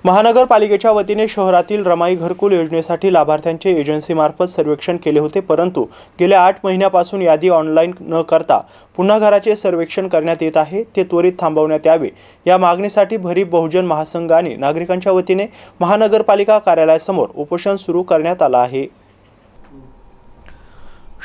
महानगरपालिकेच्या वतीने शहरातील रमाई घरकुल योजनेसाठी लाभार्थ्यांचे एजन्सीमार्फत सर्वेक्षण केले होते, परंतु गेल्या 8 महिन्यापासून यादी ऑनलाईन न करता पुन्हा घराचे सर्वेक्षण करण्यात येत आहे, ते त्वरित थांबवण्यात यावे। या मागणीसाठी भरीप बहुजन महासंघ आणि नागरिकांच्या वतीने महानगरपालिका कार्यालयासमोर उपोषण सुरू करण्यात आले आहे।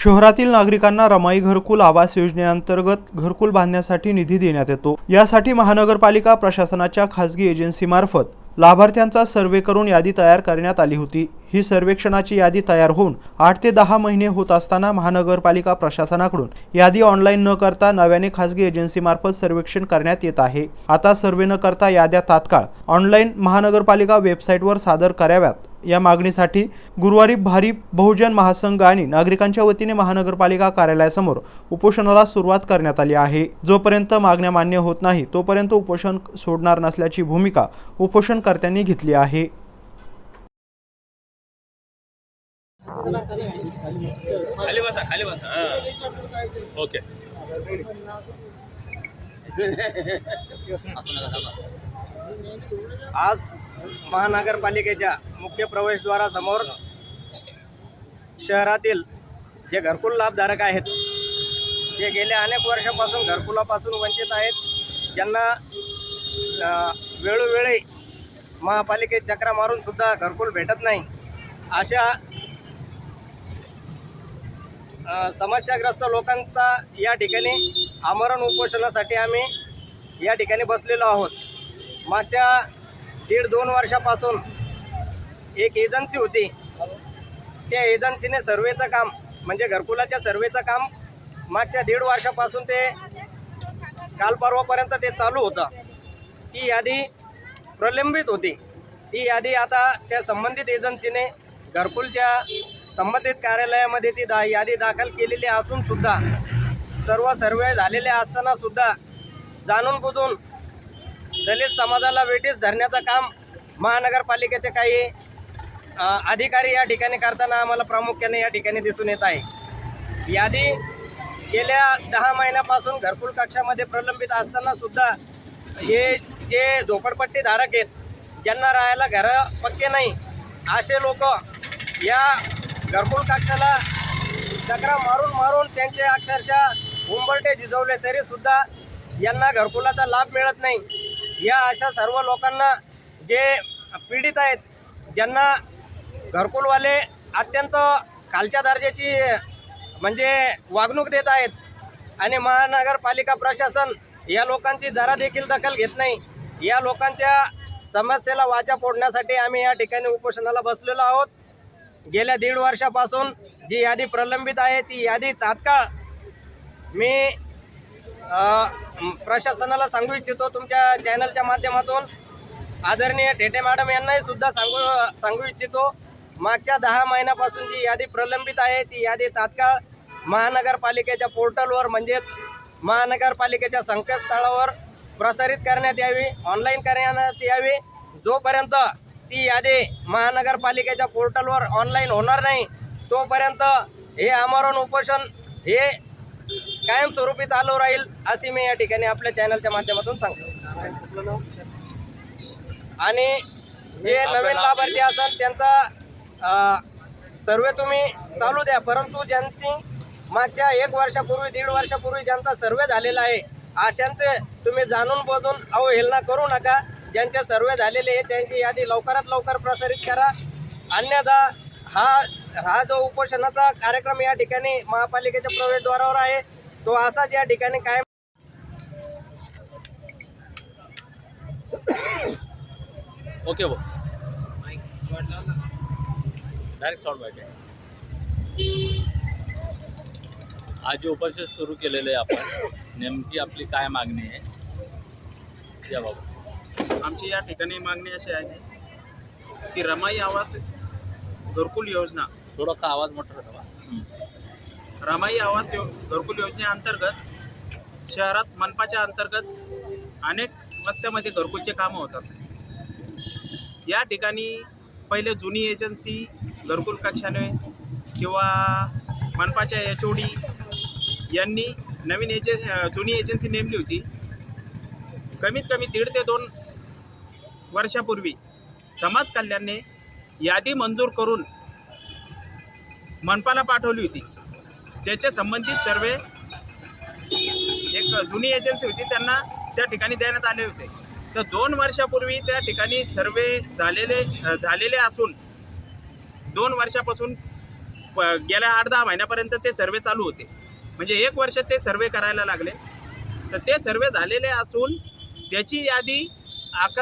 शहरातील नागरिकांना रमाई घरकुल आवास योजनेअंतर्गत घरकुल बांधण्यासाठी निधी देण्यात येतो। यासाठी महानगरपालिका प्रशासनाच्या खासगी एजन्सीमार्फत लाभार्थ्यांचा सर्वे करून यादी तयार करण्यात आली होती। ही सर्वेक्षणाची यादी तयार होऊन 8 ते 10 महिने होत असताना महानगरपालिका प्रशासनाकडून यादी ऑनलाईन न करता नव्याने खासगी एजन्सीमार्फत सर्वेक्षण करण्यात येत आहे। आता सर्वे न करता याद्या तात्काळ ऑनलाईन महानगरपालिका वेबसाईटवर सादर कराव्यात। या मागणीसाठी गुरुवारी भारीप बहुजन महासंघ आणि नागरिकांच्या वतीने महानगरपालिका कार्यालयासमोर उपोषणाला सुरुवात करण्यात आली आहे। जोपर्यंत मागण्या मान्य होत नाही तोपर्यंत उपोषण सोडणार नसल्याची भूमिका उपोषणकर्त्यांनी घेतली आहे। खाली बसा ओके। आज महानगरपालिकेच्या मुख्य प्रवेशद्वारासमोर शहरातील जे घरकुल लाभधारक आहेत, जे गेल्या अनेक वर्षापासून घरकुलापासून वंचित आहेत, ज्यांना वेळोवेळी महापालिकेत चक्रा मारून सुद्धा घरकुल भेटत नाही, अशा समस्याग्रस्त लोकांचा या ठिकाणी आमरण उपोषणासाठी आम्ही या ठिकाणी बसलेलो आहोत। मागच्या 1.5-2 वर्षापासून एक एजन्सी होती, त्या एजन्सीने सर्वेचं काम म्हणजे घरकुलाच्या सर्वेचं काम मागच्या 1.5 वर्षापासून ते काल परवापर्यंत ते चालू होतं। ती यादी प्रलंबित होती। ती यादी आता त्या संबंधित एजन्सीने घरकुलच्या संबंधित कार्यालयामध्ये ती यादी दाखल केलेली असून सुद्धा सर्व सर्वे झालेले असताना सुद्धा जाणून बुजून दलित समाजाला वेठीस धरण्याचं काम महानगरपालिकेचे काही अधिकारी या ठिकाणी करताना आम्हाला प्रामुख्याने या ठिकाणी दिसून येत आहे। यादी गेल्या 10 महिन्यापासून घरकुल कक्षामध्ये प्रलंबित असताना सुद्धा हे जे झोपडपट्टी धारक आहेत, ज्यांना राहायला घरं पक्के नाही, असे लोक या घरकुल कक्षाला चक्रा मारून त्यांचे अक्षरशः उंबरटे झिजवले तरी सुद्धा यांना घरकुलाचा लाभ मिळत नाही। या अशा सर्व लोकांना जे पीडित आहेत, ज्यांना घरकुलवाले अत्यंत खालच्या दर्जाची म्हणजे वागणूक देत आहेत आणि महानगरपालिका प्रशासन या लोकांची जरा देखील दखल घेत नाही, या लोकांच्या समस्येला वाचा फोडण्यासाठी आम्ही या ठिकाणी उपोषणाला बसलेलो आहोत। गेल्या 1.5 वर्षापासून जी यादी प्रलंबित आहे, ती यादी तात्काळ मी प्रशासनाला सांगू इच्छितो, तुमच्या चॅनलच्या माध्यमातून आदरणीय टेटे मॅडम यांनाही सुद्धा सांगू इच्छितो, मागच्या 10 महिन्यापासून जी यादी प्रलंबित आहे, ती यादी तात्काळ महानगरपालिकेच्या पोर्टलवर म्हणजेच महानगरपालिकेच्या संकेतस्थळावर प्रसारित करण्यात यावी, ऑनलाईन करण्यात यावी। जोपर्यंत ती यादी महानगरपालिकेच्या पोर्टलवर ऑनलाईन होणार नाही तोपर्यंत हे आमरण उपोषण हे कायमस्वरूपी चालू राहील, अशी मी या ठिकाणी आपल्या चॅनलच्या माध्यमातून सांगतो। आणि जे नवीन लाभार्थी असतात त्यांचा सर्वे तुम्ही चालू द्या, परंतु ज्यांची मागच्या 1 वर्षापूर्वी 1.5 वर्षापूर्वी ज्यांचा सर्वे झालेला आहे, अशांचे तुम्ही जाणून बुजून अवहेलना करू नका। ज्यांचे सर्वे झालेले आहे त्यांची यादी लवकरात लवकर प्रसारित करा, अन्यथा हा जो उपोषणाचा कार्यक्रम या ठिकाणी महापालिकेच्या प्रवेशद्वारावर आहे तो असाच या ठिकाणी कायम। ओके वो डायरेक्ट शॉर्ट बाईट आहे। आज जे उपोषण सुरू केलेलं आहे आपण, नेमकी आपली काय मागणी आहे या बाबत? आमची या ठिकाणी मागणी अशी आहे की रमाई आवास घरकुल योजना, थोडासा आवाज मोठा ठेवा। रमाई आवास घरकुल योजनेअंतर्गत शहरात मनपाच्या अंतर्गत अनेक वस्त्यामध्ये घरकुलचे कामं होतात। या ठिकाणी पहिले जुनी एजन्सी घरकुल कक्षाने किंवा मनपाच्या HOD यांनी नवीन जुनी एजन्सी नेमली होती। कमीत कमी 1.5 ते 2 वर्षापूर्वी समाज कल्याणने यादी मंजूर करून मनपाला पाठवली होती. त्याच्या संबंधित सर्वे एक जुनी एजन्सी होती, त्यांना त्या ठिकाणी देण्यात आले होते. तर 2 वर्षापूर्वी त्या ठिकाणी सर्वे झालेले असून 2 वर्षापासून गेल्या 8-10 महिन्यापर्यंत ते सर्वे चालू होते. म्हणजे 1 वर्ष ते सर्वे करायला लागले. तर ते सर्वे झालेले असून त्याची यादी 11